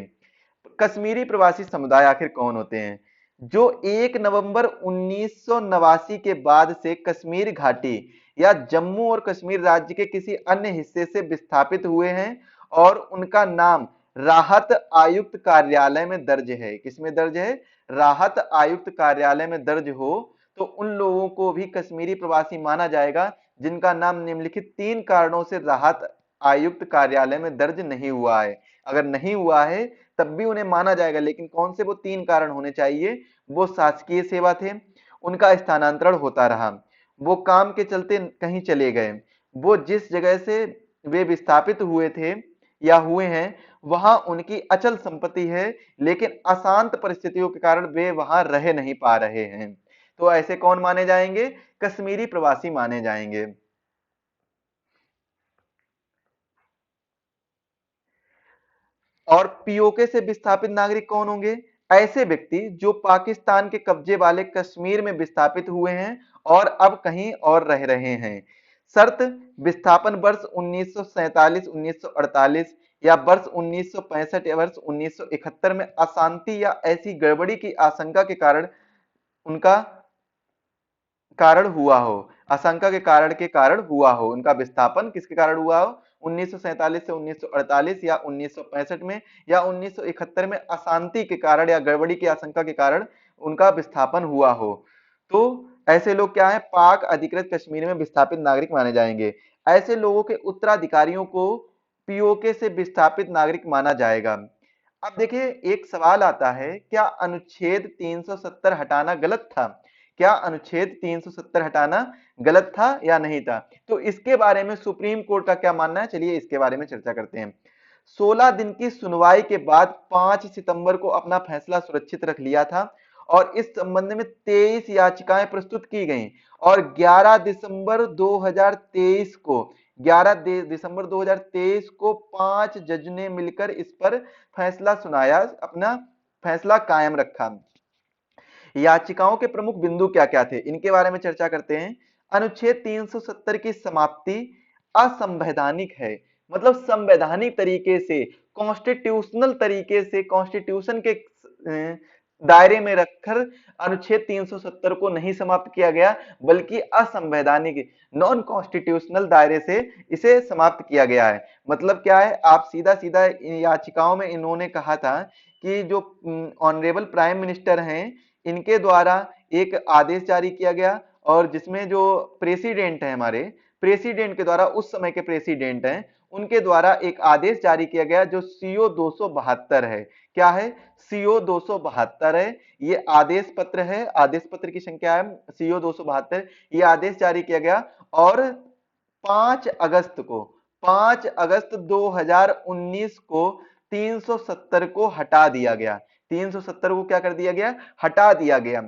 कश्मीरी प्रवासी समुदाय आखिर कौन होते हैं? जो 1 नवंबर 1989 के बाद से कश्मीर घाटी या जम्मू और कश्मीर राज्य के किसी अन्य हिस्से से विस्थापित हुए हैं और उनका नाम राहत आयुक्त कार्यालय में दर्ज है। किसमें दर्ज है? राहत आयुक्त कार्यालय में दर्ज हो, तो उन लोगों को भी कश्मीरी प्रवासी माना जाएगा जिनका नाम निम्नलिखित 3 कारणों से राहत आयुक्त कार्यालय में दर्ज नहीं हुआ है। अगर नहीं हुआ है तब भी उन्हें माना जाएगा, लेकिन कौन से वो 3 कारण होने चाहिए? वो शासकीय सेवा थे, उनका स्थानांतरण होता रहा, वो काम के चलते कहीं चले गए, वो जिस जगह से वे विस्थापित हुए थे या हुए हैं वहां उनकी अचल संपत्ति है, लेकिन अशांत परिस्थितियों के कारण वे वहां रह नहीं पा रहे हैं। तो ऐसे कौन माने जाएंगे? कश्मीरी प्रवासी माने जाएंगे। और पीओके से विस्थापित नागरिक कौन होंगे? ऐसे व्यक्ति जो पाकिस्तान के कब्जे वाले कश्मीर में विस्थापित हुए हैं और अब कहीं और रह रहे हैं। शर्त: विस्थापन वर्ष 1947, 1948 या वर्ष 1965 या वर्ष 1971 में अशांति या ऐसी गड़बड़ी की आशंका के कारण उनका कारण हुआ हो, आशंका के कारण हुआ हो, उनका विस्थापन किसके कारण हुआ हो, 1947 से 1948 या 1965 में या 1971 में अशांति के कारण या गड़बड़ी की आशंका के कारण उनका विस्थापन हुआ हो। तो ऐसे लोग क्या है, पाक अधिकृत कश्मीर में विस्थापित नागरिक माने जाएंगे। ऐसे लोगों के उत्तराधिकारियों को पीओके से विस्थापित नागरिक माना जाएगा। अब देखिए एक सवाल आता है, क्या अनुच्छेद 370 हटाना गलत था? क्या अनुच्छेद 370 हटाना गलत था या नहीं था? तो इसके बारे में सुप्रीम कोर्ट का क्या मानना है, चलिए इसके बारे में चर्चा करते हैं। 16 दिन की सुनवाई के बाद 5 सितंबर को अपना फैसला सुरक्षित रख लिया था और इस संबंध में 23 याचिकाएं प्रस्तुत की गईं और 11 दिसंबर 2023 को 11 दिसंबर 2023 को 5 जज ने मिलकर इस पर फैसला सुनाया, अपना फैसला कायम रखा। याचिकाओं के प्रमुख बिंदु क्या क्या थे, इनके बारे में चर्चा करते हैं। अनुच्छेद 370 की समाप्ति असंवैधानिक है, मतलब संवैधानिक तरीके से, कॉन्स्टिट्यूशनल तरीके से, कॉन्स्टिट्यूशन के दायरे में रखकर अनुच्छेद 370 को नहीं समाप्त किया गया, बल्कि असंवैधानिक, नॉन कॉन्स्टिट्यूशनल दायरे से इसे समाप्त किया गया है। मतलब क्या है, आप सीधा सीधा याचिकाओं में इन्होंने कहा था कि जो ऑनरेबल प्राइम मिनिस्टर हैं, इनके द्वारा एक आदेश जारी किया गया और जिसमें जो प्रेसिडेंट है, हमारे प्रेसिडेंट के द्वारा, उस समय के प्रेसिडेंट हैं, उनके द्वारा एक आदेश जारी किया गया जो सीओ 272 है। क्या है? सीओ 272 है। ये आदेश पत्र है, आदेश पत्र की संख्या है सीओ 272। ये आदेश जारी किया गया और 5 अगस्त को 5 अगस्त 2019 को 370 को हटा दिया गया। 370 को क्या कर दिया गया? हटा दिया गया।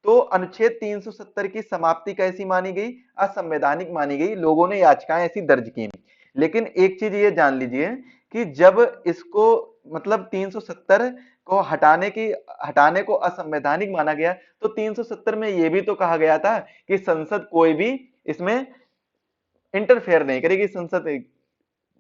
तो अनुच्छेद 370 की समाप्ति कैसी मानी गई? असंवैधानिक मानी गई। लोगों ने याचिकाएं ऐसी दर्ज की। लेकिन एक चीज ये जान लीजिए कि जब इसको, मतलब 370 को हटाने को असंवैधानिक माना गया, तो 370 में यह भी तो कहा गया था कि संसद कोई भी इसमें इंटरफेयर नहीं करेगी, संसद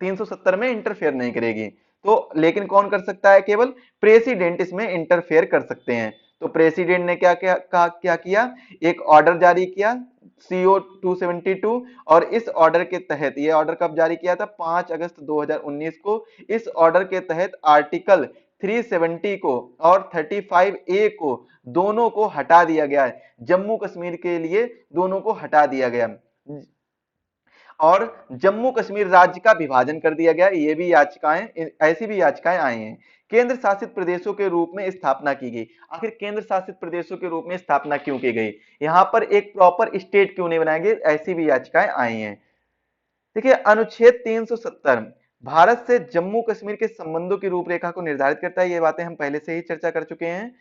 370 में इंटरफेयर नहीं करेगी। तो लेकिन कौन कर सकता है? केवल प्रेसिडेंट इसमें इंटरफेयर कर सकते हैं। तो प्रेसिडेंट ने क्या किया? एक ऑर्डर जारी किया सीओ 272, और इस ऑर्डर के तहत, ये ऑर्डर कब जारी किया था? 5 अगस्त 2019 को। इस ऑर्डर के तहत आर्टिकल 370 को और 35 ए को, दोनों को हटा दिया गया है। जम्मू कश्मीर के लिए दोनों को हटा दिया गया और जम्मू कश्मीर राज्य का विभाजन कर दिया गया। ये भी याचिकाएं, ऐसी भी याचिकाएं आई हैं। केंद्र शासित प्रदेशों के रूप में स्थापना की गई। आखिर केंद्र शासित प्रदेशों के रूप में स्थापना क्यों की गई? यहां पर एक प्रॉपर स्टेट क्यों नहीं बनाए गए? ऐसी भी याचिकाएं आई हैं। देखिए अनुच्छेद 370 भारत से जम्मू कश्मीर के संबंधों की रूपरेखा को निर्धारित करता है। ये बातें हम पहले से ही चर्चा कर चुके हैं।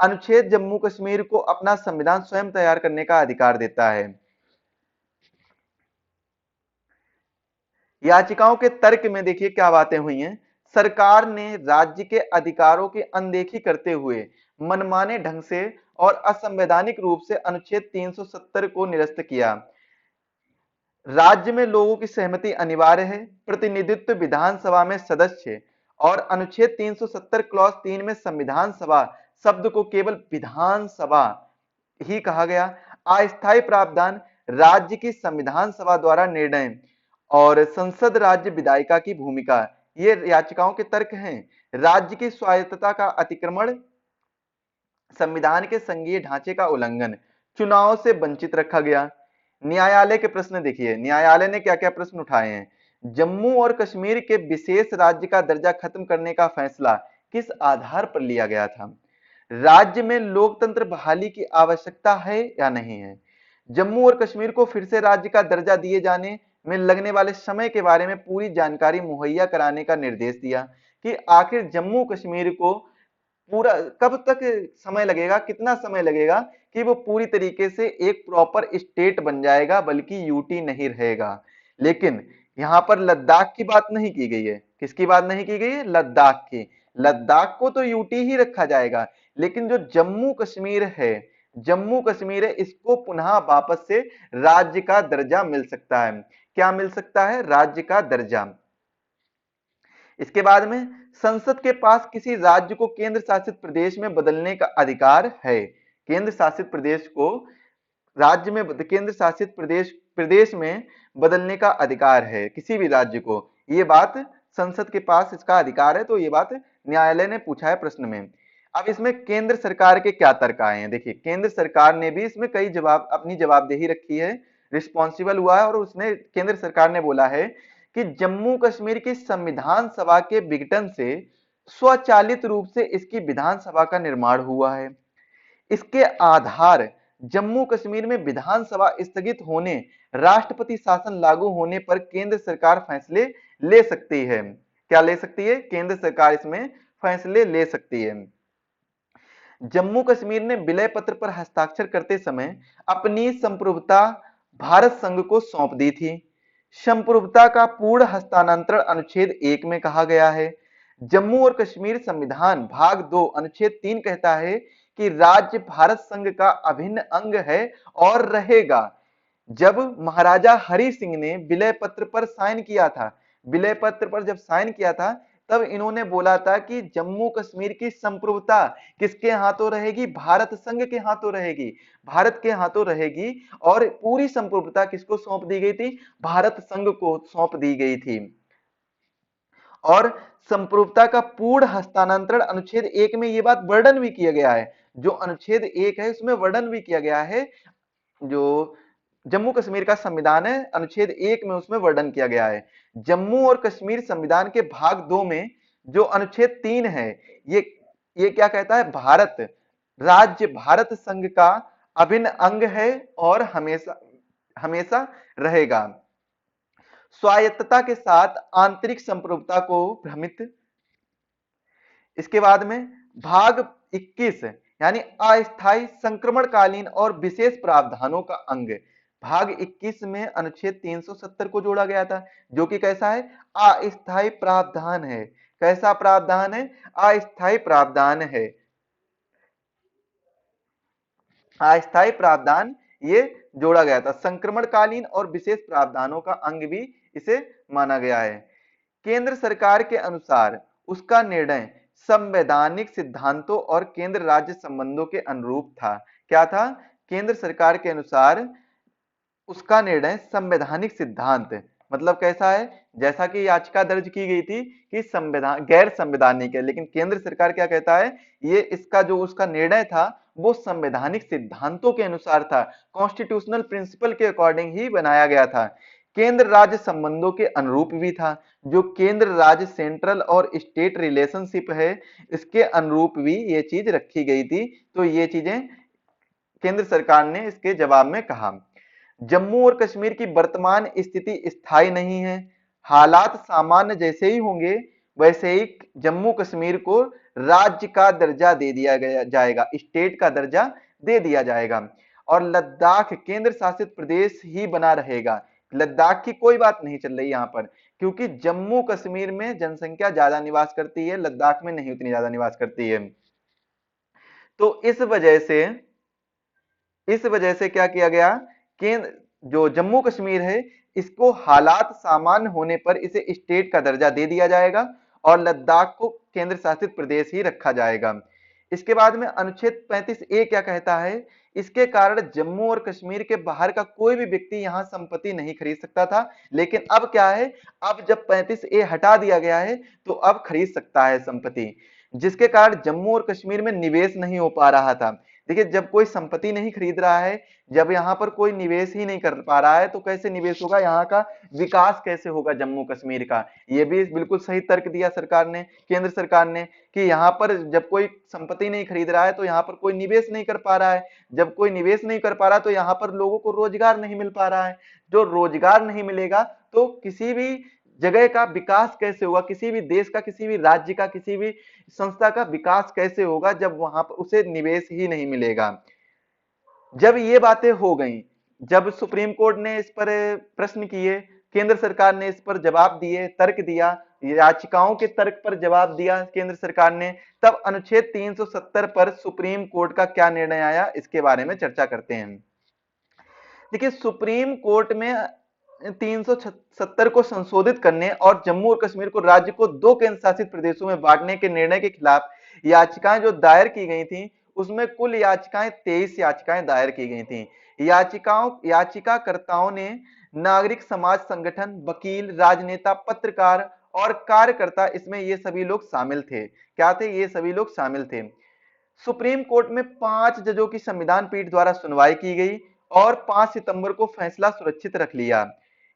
अनुच्छेद जम्मू कश्मीर को अपना संविधान स्वयं तैयार करने का अधिकार देता है। याचिकाओं के तर्क में देखिए क्या बातें हुई हैं। सरकार ने राज्य के अधिकारों की अनदेखी करते हुए मनमाने ढंग से और असंवैधानिक रूप से अनुच्छेद 370 को निरस्त किया। राज्य में लोगों की सहमति अनिवार्य है, प्रतिनिधित्व विधानसभा में सदस्य, और अनुच्छेद 370 क्लॉज 3 में संविधान सभा शब्द को केवल विधानसभा ही कहा गया। अस्थायी प्रावधान, राज्य की संविधान सभा द्वारा निर्णय और संसद राज्य विधायिका की भूमिका, ये याचिकाओं के तर्क हैं। राज्य की स्वायत्तता का अतिक्रमण, संविधान के संघीय ढांचे का उल्लंघन, चुनाव से वंचित रखा गया। न्यायालय के प्रश्न देखिए, न्यायालय ने क्या क्या प्रश्न उठाए हैं। जम्मू और कश्मीर के विशेष राज्य का दर्जा खत्म करने का फैसला किस आधार पर लिया गया था? राज्य में लोकतंत्र बहाली की आवश्यकता है या नहीं है? जम्मू और कश्मीर को फिर से राज्य का दर्जा दिए जाने में लगने वाले समय के बारे में पूरी जानकारी मुहैया कराने का निर्देश दिया कि आखिर जम्मू कश्मीर को पूरा कब तक समय लगेगा, कितना समय लगेगा कि वो पूरी तरीके से एक प्रॉपर स्टेट बन जाएगा, बल्कि यूटी नहीं रहेगा। लेकिन यहां पर लद्दाख की बात नहीं की गई है। किसकी बात नहीं की गई है? लद्दाख की। लद्दाख को तो यूटी ही रखा जाएगा, लेकिन जो जम्मू कश्मीर है, जम्मू कश्मीर है, इसको पुनः वापस से राज्य का दर्जा मिल सकता है। क्या मिल सकता है? राज्य का दर्जा। इसके बाद में संसद के पास किसी राज्य को केंद्र शासित प्रदेश में बदलने का अधिकार है। केंद्र शासित प्रदेश को राज्य में केंद्र शासित प्रदेश में बदलने का अधिकार है किसी भी राज्य को। ये बात संसद के पास इसका अधिकार है, तो ये बात न्यायालय ने पूछा है प्रश्न में। अब इसमें केंद्र सरकार के क्या तर्क आए हैं, देखिए केंद्र सरकार ने भी इसमें कई अपनी जवाबदेही रखी है, रिस्पॉन्सिबल हुआ है, और उसने केंद्र सरकार ने बोला है कि जम्मू कश्मीर की संविधान सभा के विघटन से स्वचालित रूप से इसकी विधानसभा का निर्माण हुआ है। इसके आधार जम्मू कश्मीर में विधानसभा स्थगित होने, राष्ट्रपति शासन लागू होने पर केंद्र सरकार फैसले ले सकती है। क्या ले सकती है? केंद्र सरकार इसमें फैसले ले सकती है। जम्मू कश्मीर ने विलय पत्र पर हस्ताक्षर करते समय अपनी संप्रभुता भारत संघ को सौंप दी थी। संप्रभुता का पूर्ण हस्तांतरण अनुच्छेद 1 में कहा गया है। जम्मू और कश्मीर संविधान भाग 2 अनुच्छेद 3 कहता है कि राज्य भारत संघ का अभिन्न अंग है और रहेगा। जब महाराजा हरि सिंह ने विलय पत्र पर साइन किया था, विलय पत्र पर जब साइन किया था, तब इन्होंने बोला था कि जम्मू कश्मीर की संप्रभुता किसके हाथों रहेगी? भारत संघ के हाथों रहेगी, भारत के हाथों रहेगी। और पूरी संप्रभुता किसको सौंप दी गई थी? भारत संघ को सौंप दी गई थी। और संप्रभुता का पूर्ण हस्तांतरण अनुच्छेद 1 में यह बात वर्णन भी किया गया है। जो अनुच्छेद 1 है उसमें वर्णन भी किया गया है, जो जम्मू कश्मीर का संविधान है अनुच्छेद 1 में उसमें वर्णन किया गया है। जम्मू और कश्मीर संविधान के भाग 2 में जो अनुच्छेद 3 है, ये क्या कहता है? भारत राज्य भारत संघ का अभिन्न अंग है और हमेशा हमेशा रहेगा। स्वायत्तता के साथ आंतरिक संप्रभुता को भ्रमित। इसके बाद में भाग 21 यानी अस्थायी संक्रमणकालीन और विशेष प्रावधानों का अंग। भाग 21 में अनुच्छेद 370 को जोड़ा गया था, जो कि कैसा है? अस्थायी प्रावधान है। कैसा प्रावधान है? अस्थायी प्रावधान है। अस्थायी प्रावधान ये जोड़ा गया था। संक्रमणकालीन और विशेष प्रावधानों का अंग भी इसे माना गया है। केंद्र सरकार के अनुसार उसका निर्णय संवैधानिक सिद्धांतों और केंद्र राज्य संबंधों के अनुरूप था। क्या था? केंद्र सरकार के अनुसार उसका निर्णय संवैधानिक सिद्धांत, मतलब कैसा है? जैसा कि याचिका दर्ज की गई थी कि संविधान गैर संवैधानिक है, लेकिन केंद्र सरकार क्या कहता है? ये इसका जो उसका निर्णय था वो संवैधानिक सिद्धांतों के अनुसार था, कॉन्स्टिट्यूशनल प्रिंसिपल के अकॉर्डिंग ही बनाया गया था। केंद्र राज्य संबंधों के अनुरूप भी था। जो केंद्र राज्य सेंट्रल और स्टेट रिलेशनशिप है, इसके अनुरूप भी ये चीज रखी गई थी। तो ये चीजें केंद्र सरकार ने इसके जवाब में कहा। जम्मू और कश्मीर की वर्तमान स्थिति स्थायी नहीं है। हालात सामान्य जैसे ही होंगे वैसे ही जम्मू कश्मीर को राज्य का दर्जा दे दिया जाएगा, स्टेट का दर्जा दे दिया जाएगा। और लद्दाख केंद्र शासित प्रदेश ही बना रहेगा। लद्दाख की कोई बात नहीं चल रही यहाँ पर, क्योंकि जम्मू कश्मीर में जनसंख्या ज्यादा निवास करती है, लद्दाख में नहीं उतनी ज्यादा निवास करती है। तो इस वजह से क्या किया गया? केंद्र जो जम्मू कश्मीर है इसको हालात सामान्य होने पर इसे स्टेट का दर्जा दे दिया जाएगा और लद्दाख को केंद्र शासित प्रदेश ही रखा जाएगा। इसके बाद में अनुच्छेद 35A क्या कहता है? इसके कारण जम्मू और कश्मीर के बाहर का कोई भी व्यक्ति यहां संपत्ति नहीं खरीद सकता था, लेकिन अब क्या है? अब जब 35A हटा दिया गया है तो अब खरीद सकता है संपत्ति, जिसके कारण जम्मू और कश्मीर में निवेश नहीं हो पा रहा था। देखिए, जब कोई संपत्ति नहीं खरीद रहा है, जब यहाँ पर कोई निवेश ही नहीं कर पा रहा है, तो कैसे निवेश होगा? यहाँ का विकास कैसे होगा जम्मू कश्मीर का? ये भी बिल्कुल सही तर्क दिया सरकार ने, केंद्र सरकार ने, कि यहाँ पर जब कोई संपत्ति नहीं खरीद रहा है तो यहाँ पर कोई निवेश नहीं कर पा रहा है। जब कोई निवेश नहीं कर पा रहा तो यहाँ पर लोगों को रोजगार नहीं मिल पा रहा है। जो रोजगार नहीं मिलेगा तो किसी भी जगह का विकास कैसे होगा? किसी भी देश का, किसी भी राज्य का, किसी भी संस्था का विकास कैसे होगा जब वहां पर उसे निवेश ही नहीं मिलेगा? जब ये बातें हो गई, जब सुप्रीम कोर्ट ने इस पर प्रश्न किए, केंद्र सरकार ने इस पर जवाब दिए, तर्क दिया, याचिकाओं के तर्क पर जवाब दिया केंद्र सरकार ने, तब अनुच्छेद 370 पर सुप्रीम कोर्ट का क्या निर्णय आया, इसके बारे में चर्चा करते हैं। देखिए, सुप्रीम कोर्ट में 370 को संशोधित करने और जम्मू और कश्मीर को राज्य को 2 केंद्र शासित प्रदेशों में बांटने के निर्णय के खिलाफ याचिकाएं जो दायर की गई थी, उसमें कुल याचिकाएं 23 याचिकाएं दायर की गई थी। याचिकाकर्ताओं ने नागरिक समाज संगठन, वकील, राजनेता, पत्रकार और कार्यकर्ता, इसमें ये सभी लोग शामिल थे। क्या थे? ये सभी लोग शामिल थे। सुप्रीम कोर्ट में 5 जजों की संविधान पीठ द्वारा सुनवाई की गई और 5 सितंबर को फैसला सुरक्षित रख लिया।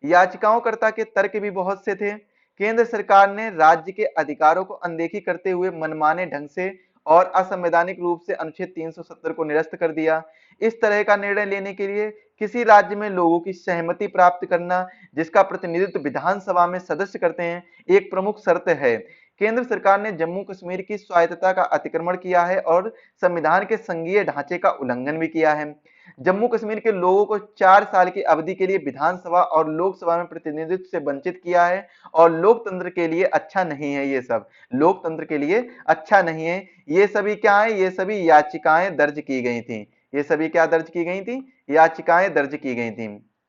याचिकाकर्ता के तर्क भी बहुत से थे। केंद्र सरकार ने राज्य के अधिकारों को अनदेखी करते हुए मनमाने ढंग से और असंवैधानिक रूप से अनुच्छेद 370 को निरस्त कर दिया। इस तरह का निर्णय लेने के लिए किसी राज्य में लोगों की सहमति प्राप्त करना, जिसका प्रतिनिधित्व विधानसभा में सदस्य करते हैं, एक प्रमुख शर्त है। केंद्र सरकार ने जम्मू कश्मीर की स्वायत्तता का अतिक्रमण किया है और संविधान के संघीय ढांचे का उल्लंघन भी किया है। जम्मू कश्मीर के लोगों को 4 साल की अवधि के लिए विधानसभा और लोकसभा में प्रतिनिधित्व से वंचित किया है और लोकतंत्र के लिए अच्छा नहीं है। ये सब लोकतंत्र के लिए अच्छा नहीं है। ये सभी क्या है? ये सभी याचिकाएं दर्ज की गई थी। ये सभी क्या दर्ज की गई थी? याचिकाएं दर्ज की गई थी,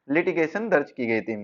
लिटिगेशन दर्ज की गई थी।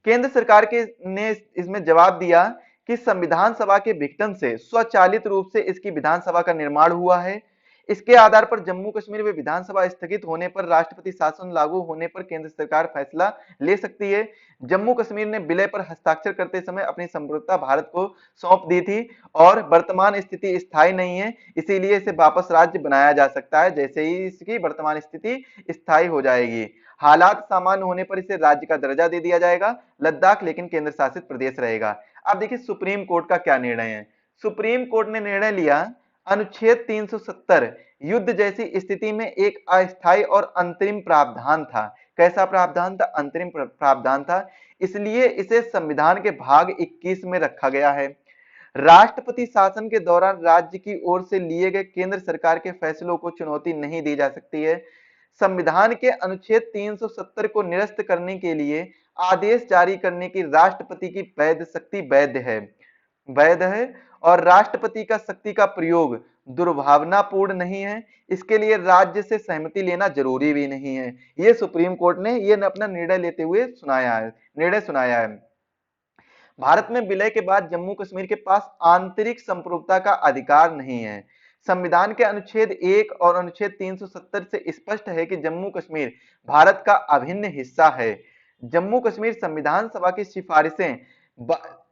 केंद्र सरकार के ने इसमें जवाब दिया कि संविधान सभा के विघटन से स्वचालित रूप से इसकी विधानसभा का निर्माण हुआ है। इसके आधार पर जम्मू कश्मीर में विधानसभा स्थगित होने पर राष्ट्रपति शासन लागू होने पर केंद्र सरकार फैसला ले सकती है। जम्मू कश्मीर ने विलय पर हस्ताक्षर करते समय अपनी संप्रभुता भारत को सौंप दी थी और वर्तमान स्थिति स्थायी नहीं है, इसीलिए इसे वापस राज्य बनाया जा सकता है जैसे ही इसकी वर्तमान स्थिति स्थायी हो जाएगी। हालात सामान्य होने पर इसे राज्य का दर्जा दे दिया जाएगा। लद्दाख लेकिन केंद्र शासित प्रदेश रहेगा। अब देखिए सुप्रीम कोर्ट का क्या निर्णय है। सुप्रीम कोर्ट ने निर्णय लिया, अनुच्छेद 370 युद्ध जैसी स्थिति में एक अस्थायी और अंतरिम प्रावधान था। कैसा प्रावधान था? अंतरिम प्रावधान था, इसलिए इसे संविधान के भाग 21 में रखा गया है। राष्ट्रपति शासन के दौरान राज्य की ओर से लिए गए केंद्र सरकार के फैसलों को चुनौती नहीं दी जा सकती है। संविधान के अनुच्छेद 370 को निरस्त करने के लिए आदेश जारी करने की राष्ट्रपति की वैध शक्ति वैध है और राष्ट्रपति का शक्ति का प्रयोग दुर्भावनापूर्ण नहीं है। इसके लिए राज्य से सहमति लेना जरूरी भी नहीं है। ये सुप्रीम कोर्ट ने ये अपना निर्णय लेते हुए सुनाया है। भारत में विलय के बाद जम्मू कश्मीर के पास आंतरिक संप्रभुता का अधिकार नहीं है। संविधान के अनुच्छेद 1 और अनुच्छेद 370 से स्पष्ट है कि जम्मू कश्मीर भारत का अभिन्न हिस्सा है। जम्मू कश्मीर संविधान सभा की सिफारिशें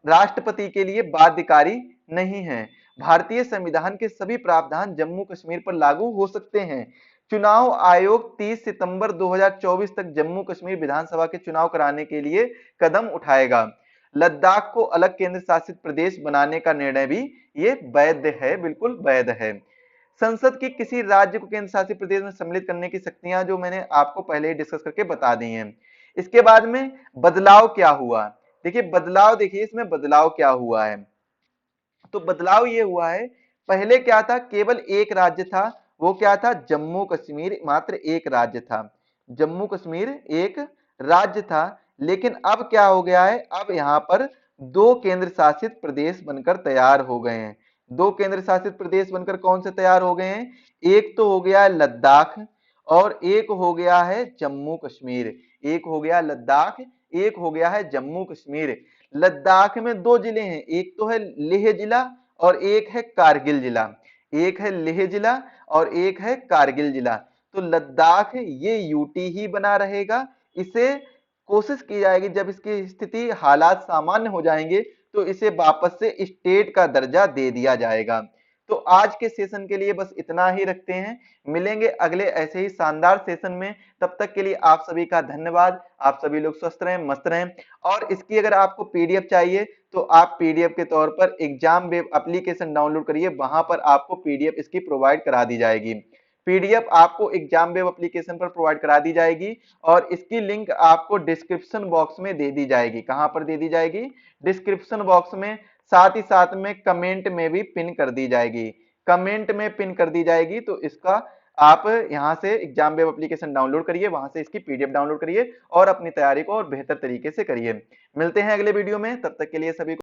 राष्ट्रपति के लिए बाध्यकारी नहीं है। भारतीय संविधान के सभी प्रावधान जम्मू कश्मीर पर लागू हो सकते हैं। चुनाव आयोग 30 सितंबर 2024 तक जम्मू कश्मीर विधानसभा के चुनाव कराने के लिए कदम उठाएगा। लद्दाख को अलग केंद्र शासित प्रदेश बनाने का निर्णय भी ये वैध है, बिल्कुल वैध है। संसद की किसी राज्य को केंद्र शासित प्रदेश में सम्मिलित करने की शक्तियां जो मैंने आपको पहले ही डिस्कस करके बता दी हैं। इसके बाद में बदलाव क्या हुआ? देखिए इसमें बदलाव क्या हुआ है। तो बदलाव ये हुआ है, पहले क्या था? केवल एक राज्य था, वो क्या था? जम्मू कश्मीर मात्र एक राज्य था। जम्मू कश्मीर एक राज्य था, लेकिन अब क्या हो गया है? अब यहाँ पर 2 केंद्र शासित प्रदेश बनकर तैयार हो गए हैं। 2 केंद्र शासित प्रदेश बनकर कौन से तैयार हो गए हैं? एक तो हो गया है लद्दाख और एक हो गया है जम्मू कश्मीर। एक हो गया लद्दाख, एक हो गया है जम्मू कश्मीर। लद्दाख में 2 जिले हैं, एक तो है लेह जिला और एक है कारगिल जिला। एक है लेह जिला और एक है कारगिल जिला। तो लद्दाख ये यूटी ही बना रहेगा। इसे कोशिश की जाएगी जब इसकी स्थिति हालात सामान्य हो जाएंगे तो इसे वापस से स्टेट का दर्जा दे दिया जाएगा। तो आज के सेशन के लिए बस इतना ही रखते हैं। मिलेंगे अगले ऐसे ही शानदार सेशन में। तब तक के लिए आप सभी का धन्यवाद। आप सभी लोग स्वस्थ रहें, मस्त रहें। और इसकी अगर आपको पीडीएफ चाहिए तो आप पीडीएफ के तौर पर एग्जाम वेब एप्लीकेशन डाउनलोड करिए, वहां पर आपको पीडीएफ इसकी प्रोवाइड करा दी जाएगी। पीडीएफ आपको एग्जाम वेब एप्लीकेशन पर प्रोवाइड करा दी जाएगी और इसकी लिंक आपको डिस्क्रिप्शन बॉक्स में दे दी जाएगी। कहां पर दे दी जाएगी? डिस्क्रिप्शन बॉक्स में, साथ ही साथ में कमेंट में भी पिन कर दी जाएगी। कमेंट में पिन कर दी जाएगी, तो इसका आप यहां से एग्जाम वेब एप्लीकेशन डाउनलोड करिए, वहां से इसकी पीडीएफ डाउनलोड करिए और अपनी तैयारी को और बेहतर तरीके से करिए। मिलते हैं अगले वीडियो में, तब तक के लिए सभी को